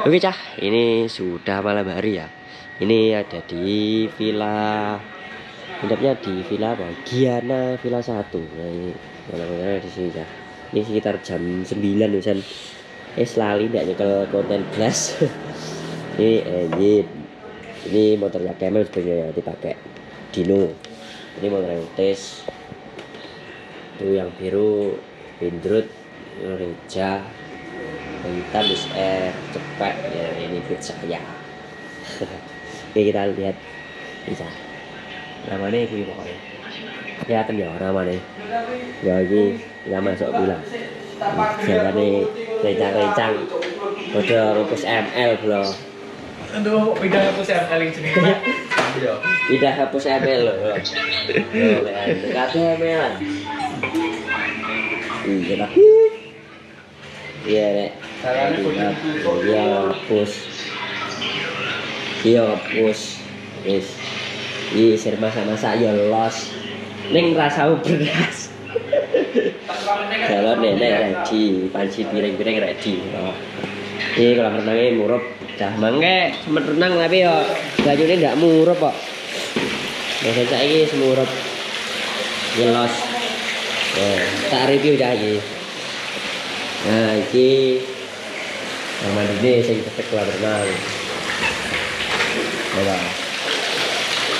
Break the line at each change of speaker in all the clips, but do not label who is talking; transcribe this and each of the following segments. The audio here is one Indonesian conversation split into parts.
Oke Cah, ini sudah malam hari ya. Ini ada di villa, tempatnya di villa apa? Giana Villa 1. Nah, ini malam di sini Cah. Ini sekitar jam 9 misalnya. Lali tidak nyekel konten blast. Ini engine. Ini motornya Camel sebenarnya dipakai Dino. Ini motor yang tes. Itu yang biru Pindrut, Reja, yang hitam SR cepat ya, ini fit saya. Oke, kita lihat bisa namanya itu pokoknya ya kan ya namanya ya ini kita masuk bilang jalannya rencang-rencang kode rupus ML belum.
Aduh, pindah hapus ML yang sini.
Tidak hapus ML loh. Dekatnya ML. Iya lah. Iya nek. Iya hapus. Iya hapus. Wis. Iki sir masa-masa ya los. Ning rasau beras. Kalau nenek ready, panci piring-piring ready. Ini kolam renangnya murup. Dah mangke semen renang tapi yo bajune ndak murup kok. Biasa saiki semurup. Jelas. Tak review dah iki. Nah, iki mandi deh sing cetek kolam renang. Coba.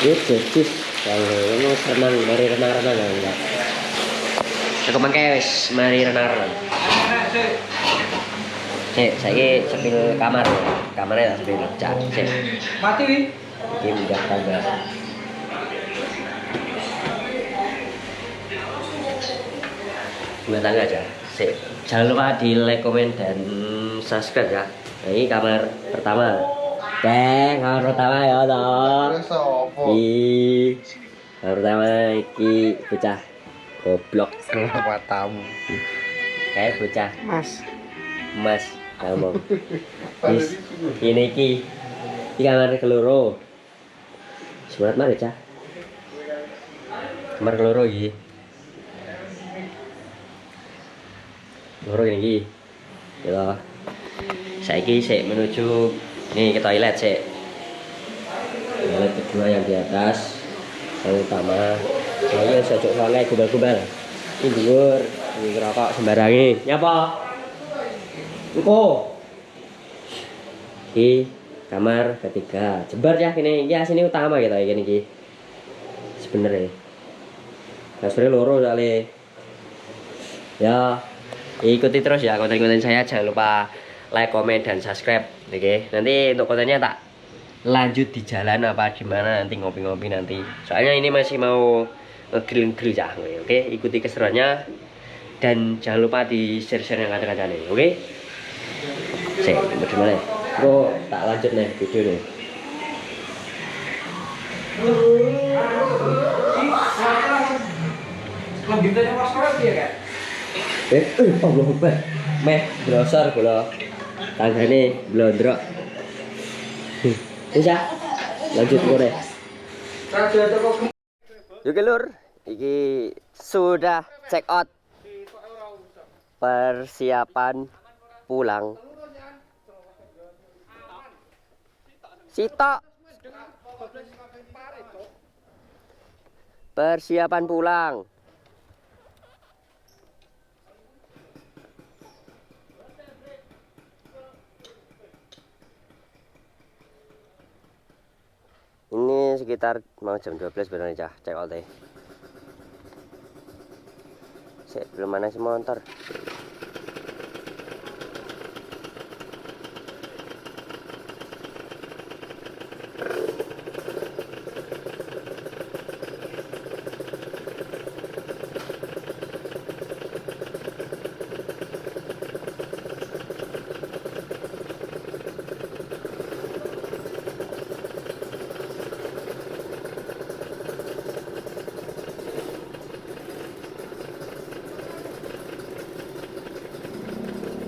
Itu cis kalau renang, mari renang-renang enggak. Aku mangke wis mari renang-renang. Saya sepil kamar, kamarnya tak sepil cat.
Mati wi.
Ini udah tangga. Udah tangga aja. Jangan lupa di like, komen, dan subscribe ya. Nah, ini kamar pertama. Kamar pertama ya toh. Kamar pertama iki bocah goblok
Kenapa tamu?
kayak bocah Mas ngomong. Ini iki kamar keloro. Semangat mari Cah. Kamar keloro iki. Keloro iki. Ya. Saiki sik menuju nih ke toilet sik. Toilet kedua yang di atas. Yang utama. Saya sejak soalnya gumbal-gumbal. Ini dhuwur, ini rokok sembarangi. Nyapa? Engko. Iki kamar ketiga. Jebar ya kene. Ya sini utama gitu ya iki. Sebenarnya. Nah, sebenarnya loro soalnya. Ya, ikuti terus ya konten-konten saya. Jangan lupa like, komen, dan subscribe. Oke. Nanti untuk kontennya tak lanjut di jalan apa gimana nanti ngopi-ngopi nanti. Soalnya ini masih mau grill-grill ya. Oke, ikuti keseruannya dan jangan lupa di share-share yang ada-ada nih. Oke. Sik, bagaimana? Bro, tak lanjut nih video nih.
Lanjutannya Mas Koro ya kak?
Allah Akbar. Meh browser kula. Tanggane blondrok. Bisa lanjut kore. Oke lur, iki sudah check out. Persiapan pulang. Sitok. Persiapan pulang. Ini sekitar mau jam 12 benar Cah, cek out deh. Belum mana si motor.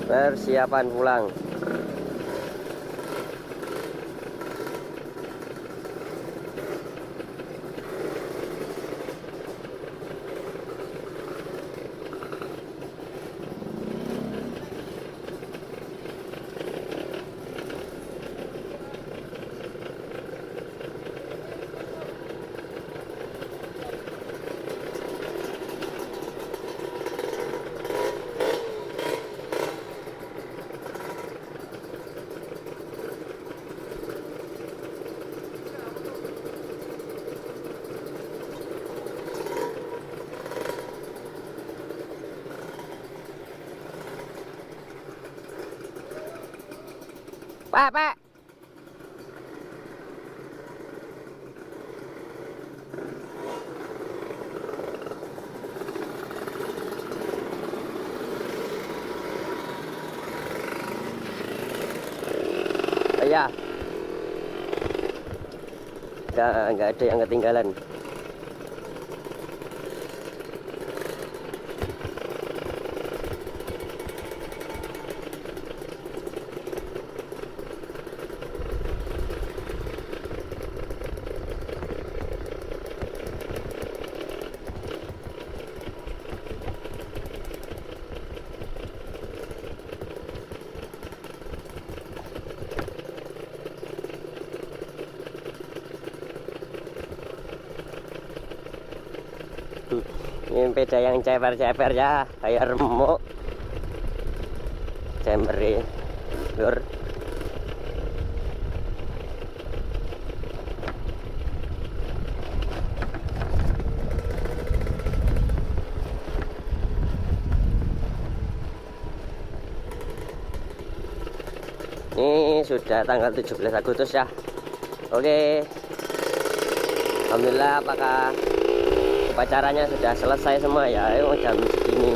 Persiapan pulang. Pak. Ya, nggak ada yang ketinggalan. Ini beda yang ceper-ceper ya, kayak remuk. Cemberi, lur. Ini sudah tanggal 17 Agustus ya. Oke. Alhamdulillah, apakah upacaranya sudah selesai semua ya? Ayo jam segini.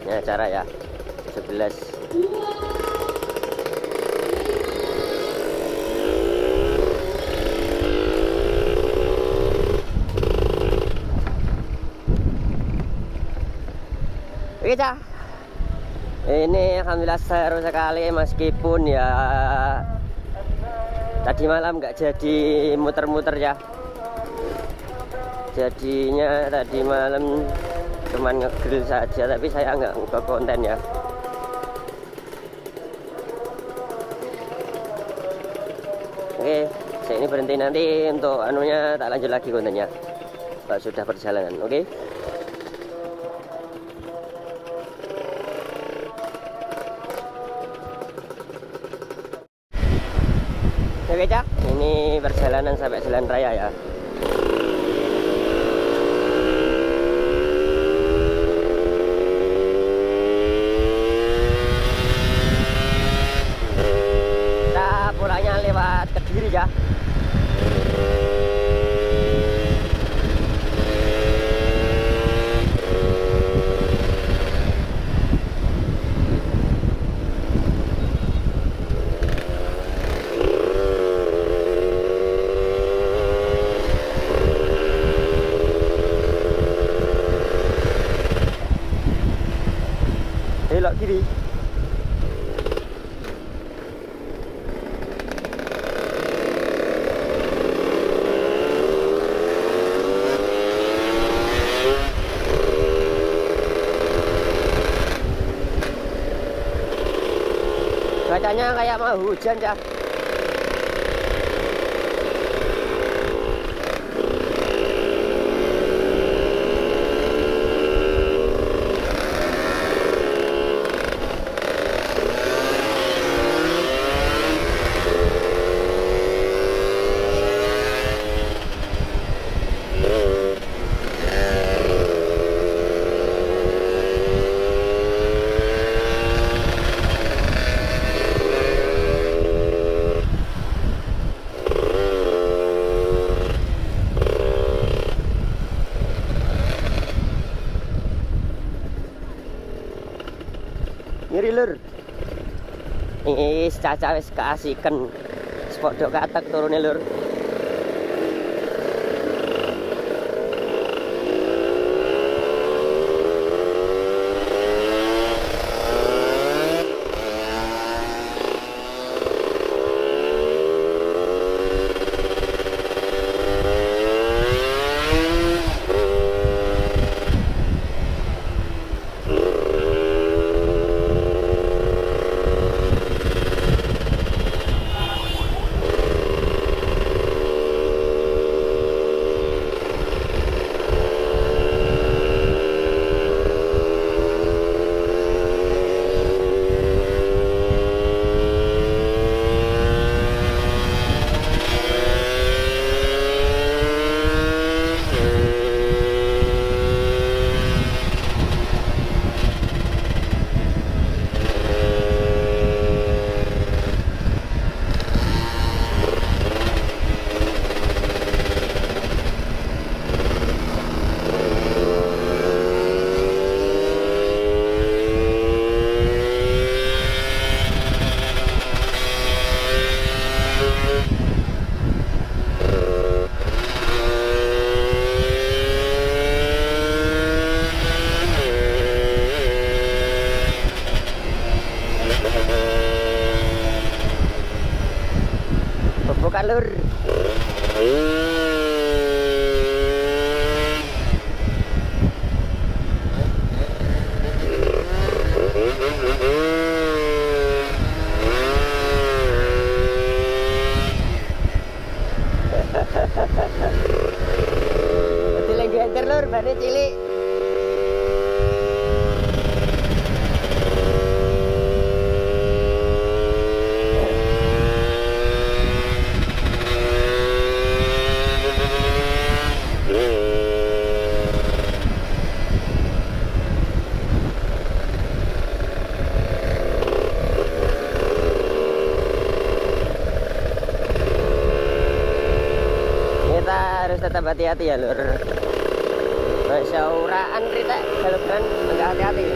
Ini acara ya 11. Oke cah, ini alhamdulillah seru sekali meskipun ya tadi malam nggak jadi muter-muter ya. Jadinya tadi malam cuman nge-grill saja, tapi saya nggak ke konten ya. Oke, saya ini berhenti, nanti untuk anunya tak lanjut lagi kontennya kalau sudah perjalanan. Oke. Oke cak, ini perjalanan sampai jalan raya ya. Kita pulangnya lewat Kediri ya. Belok kiri. Cuacanya kayak mau hujan ya. Ngiri lur. Ini caca wis keasikan. Sepodok katak turune lur. Mantap lur. Betul lagi enter lur, bannya cilik. Kita harus tetap hati-hati ya lur. Bersauraan kita kalau keren enggak hati-hati.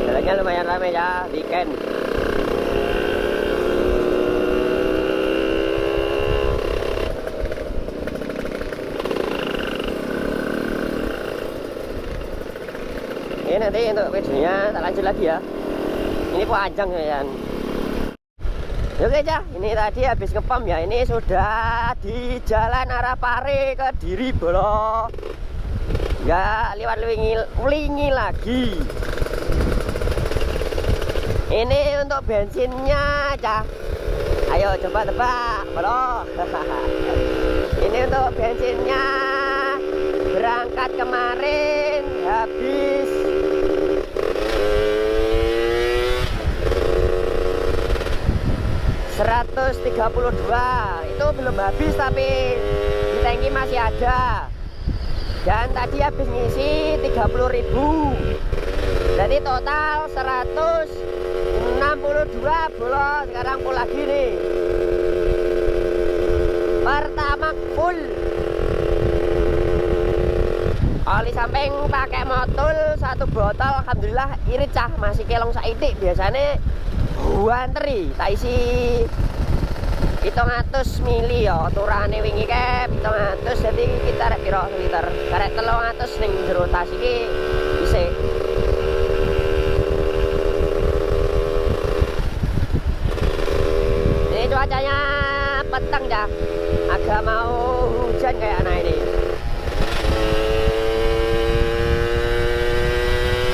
Jalannya lumayan ramai ya, weekend. Ini nanti untuk videonya tak lanjut lagi ya. Ini panjang ya. Oke aja, ini tadi habis ngepam ya. Ini sudah di jalan arah Pare ke Diri Bolo. Enggak lewat Wlingi lagi. Ini untuk bensinnya aja. Ayo coba tebak, Bolo. Ini untuk bensinnya. Berangkat kemarin habis 132. Itu belum habis tapi di tangki masih ada. Dan tadi habis ngisi 30.000. Jadi total 162 Bolo. Sekarang full lagi nih. Pertama full. Oli samping pakai motul 1 botol, alhamdulillah irit cah, masih kelong saitik. Biasanya buanteri tak isi 700 mili ya, turane wingi ke 700, jadi kita rek piro liter, karek 300 ning jero tas iki isih. Ini cuacanya petang dah, agak mau hujan kayak anak ini.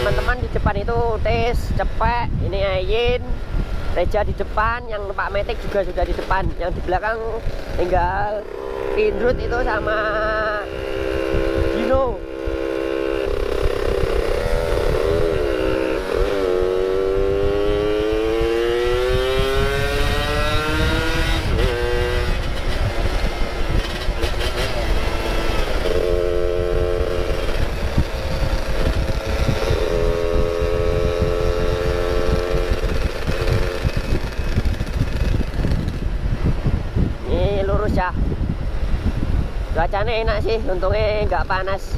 Teman-teman di depan itu tes cepek, ini Ayin, Reja di depan, yang Pak Metik juga sudah di depan, yang di belakang tinggal Indrut itu sama Dino. Ya, cuacanya enak sih, untungnya nggak panas.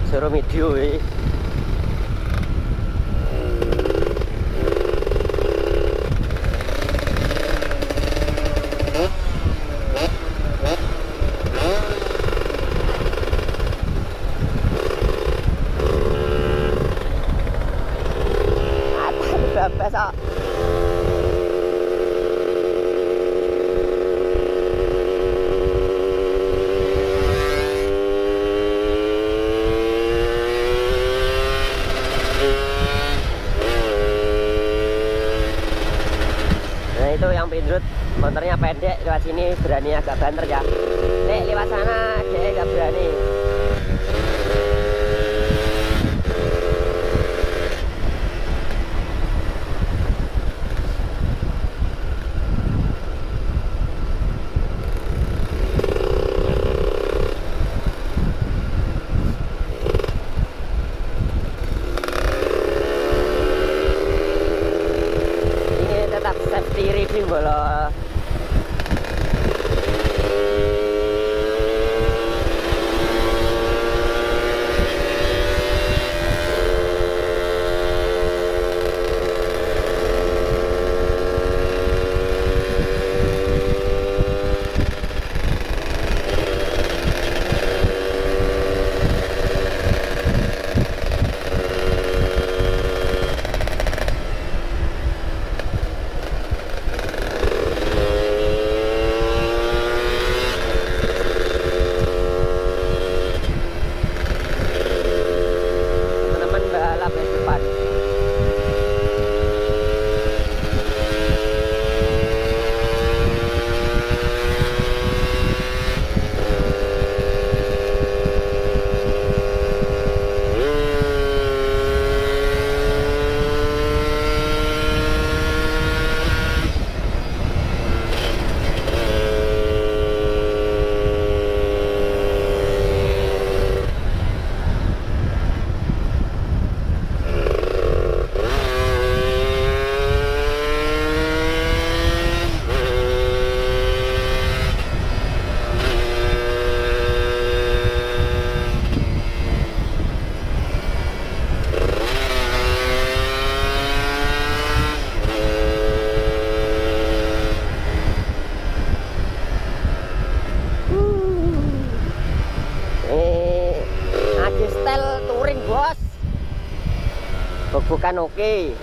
Suruh video ya. Besok sini berani agak banter ya. Nek lewat sana dia agak berani. Safety review bola. Bukan oke.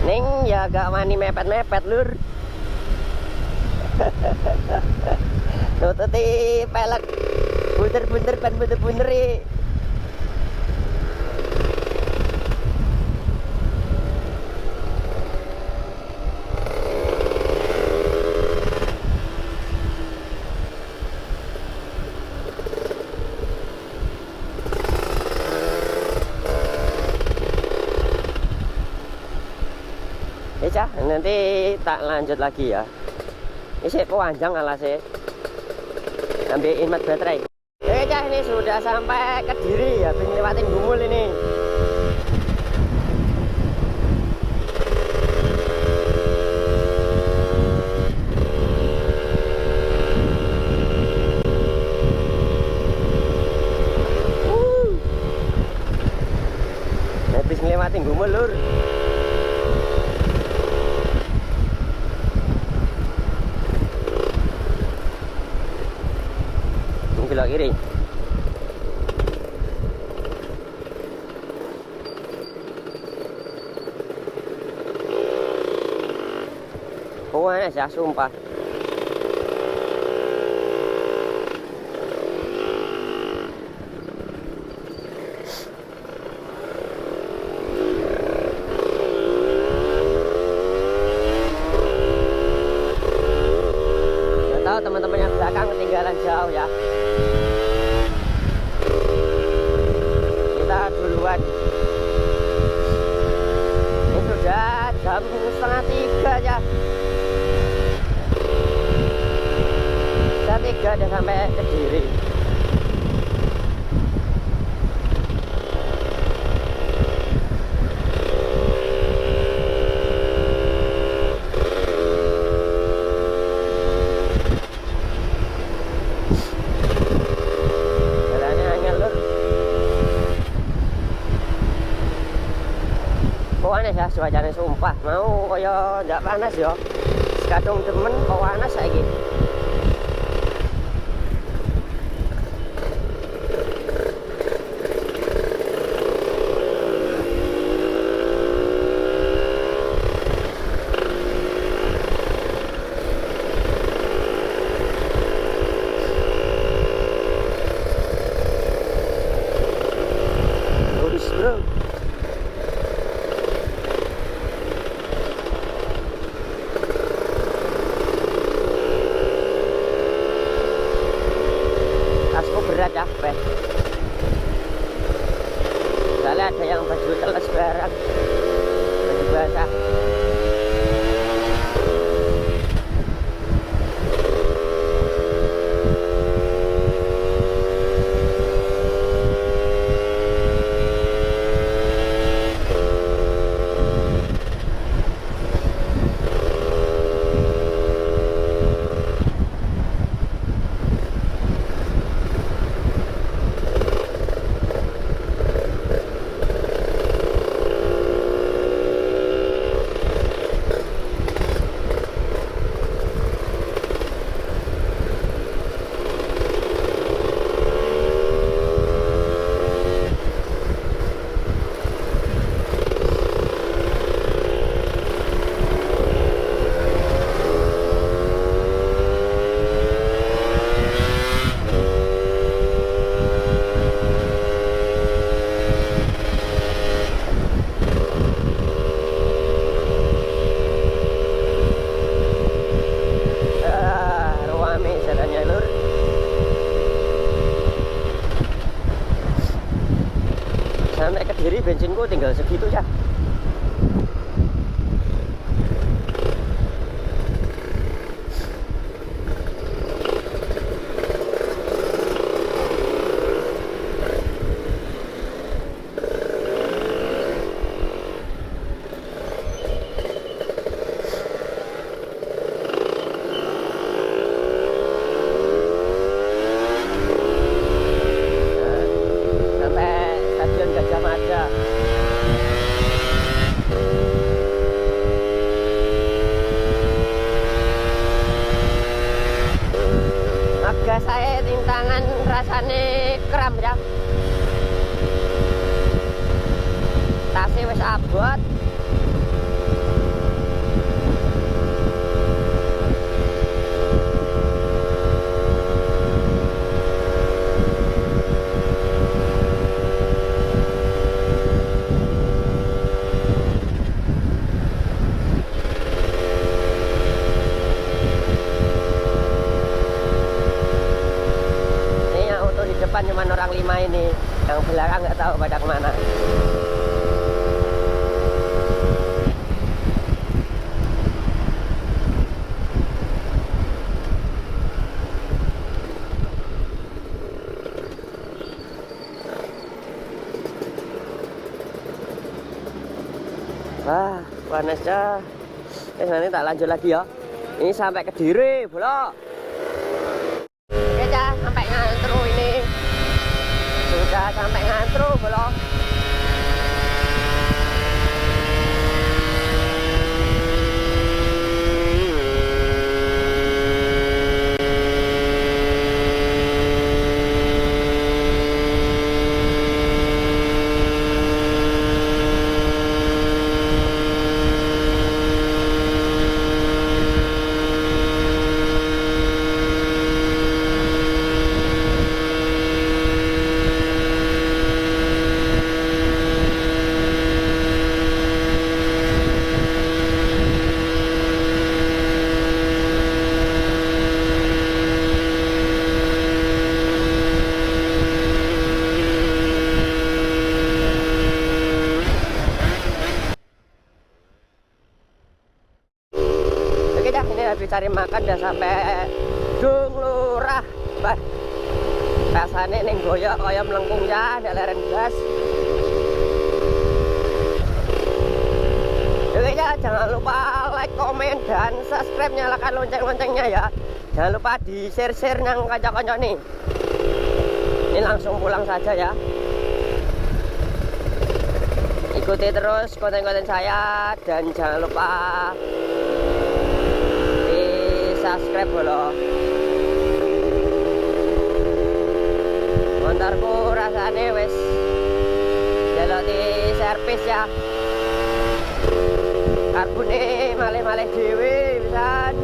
Neng ya gak wani mepet-mepet lur. Nututi pelek bunder-bunder ban bunder-bunder. Ya, nanti tak lanjut lagi ya. Ini sih panjang alasnya. Ambilin mat baterai. Oke, Cah, ini sudah sampai Kediri ya, habis lewatin Gumul ini. Habis lewatin Gumul lur. Belok kiri. Panas ya, sumpah. Nggak tahu teman-teman yang belakang ketinggalan jauh ya. Kita duluan. Ini sudah jam 2:30 ya. Jam 3 udah sampai Kediri. Panas ya, cuacanya sumpah mau kaya ndak panas ya. Kadung temen kok panas saiki. capek. Soalnya ada yang baju teles barang, baju basah. Sampai Kediri bensinku tinggal segitu ya. Saya tintangan rasane kram ya. Tasnya wis abot. Cuma orang 5 ini, yang belakang nggak tahu pada kemana. Wah, panasnya. Nanti tak lanjut lagi ya. Ini sampai Kediri, bolok. Oke, sampai Ngantru ini. Sudah sampai Ngantru belum? Habis cari makan udah sampai Dung Lurah. Rasanya ning goyok kaya melengkung ya, ada leren gas. Oke ya, jangan lupa like, komen, dan subscribe, nyalakan lonceng-loncengnya ya. Jangan lupa di share-share yang kanca-kanca nih. Ini langsung pulang saja ya. Ikuti terus konten-konten saya dan jangan lupa subscribe loh. Motorku rasanya wes jaluk di servis ya. Karbonnya malih-malih dewe pisan.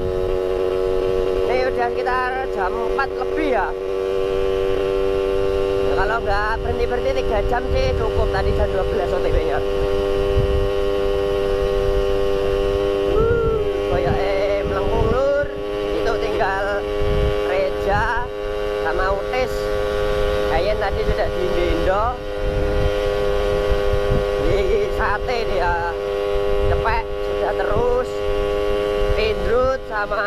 Ini udah sekitar jam 4 lebih ya. Nah, kalau nggak berhenti 3 jam sih cukup. Tadi jam 12 OTW nya. Tinggal Reja sama Utis dia cepek sudah terus Pindrut sama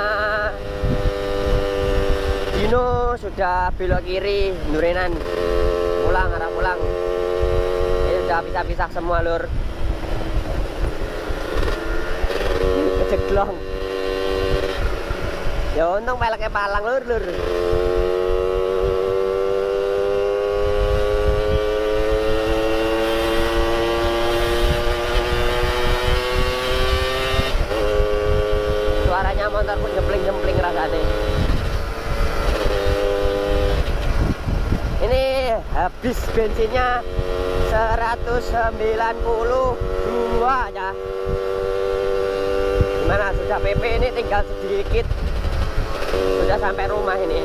Dino sudah belok kiri Nurenan pulang arah pulang ini sudah pisah-pisah semua lur kejeglong ya untung peleknya palang lur suaranya motor pun jempling-jempling rasanya. Ini habis bensinnya 192 ya. Gimana sudah PP ini tinggal sedikit sudah sampai rumah ini.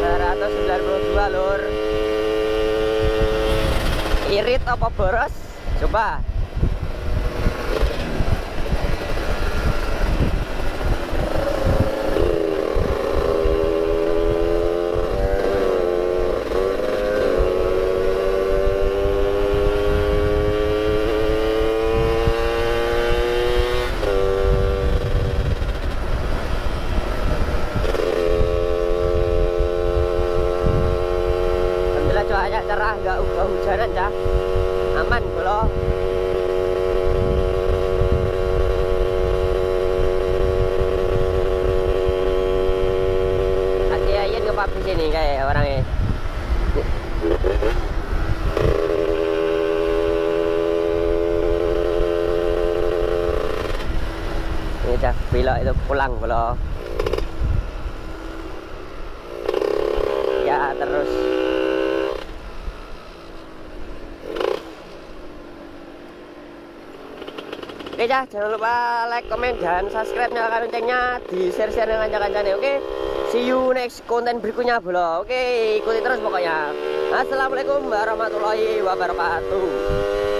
192 lur. Irit apa boros? Coba. Cuaca cerah, nggak hujanan ya, aman kalau hati aja ke pabrik sini kayak orangnya. Ini cak pilot itu pulang kalau ya terus. Oke ya, jangan lupa like, comment, dan subscribe, nyalakan loncengnya, di share-share dengan kancan-kancannya. Oke, see you next konten berikutnya bro. Oke, ikuti terus pokoknya. Assalamualaikum warahmatullahi wabarakatuh.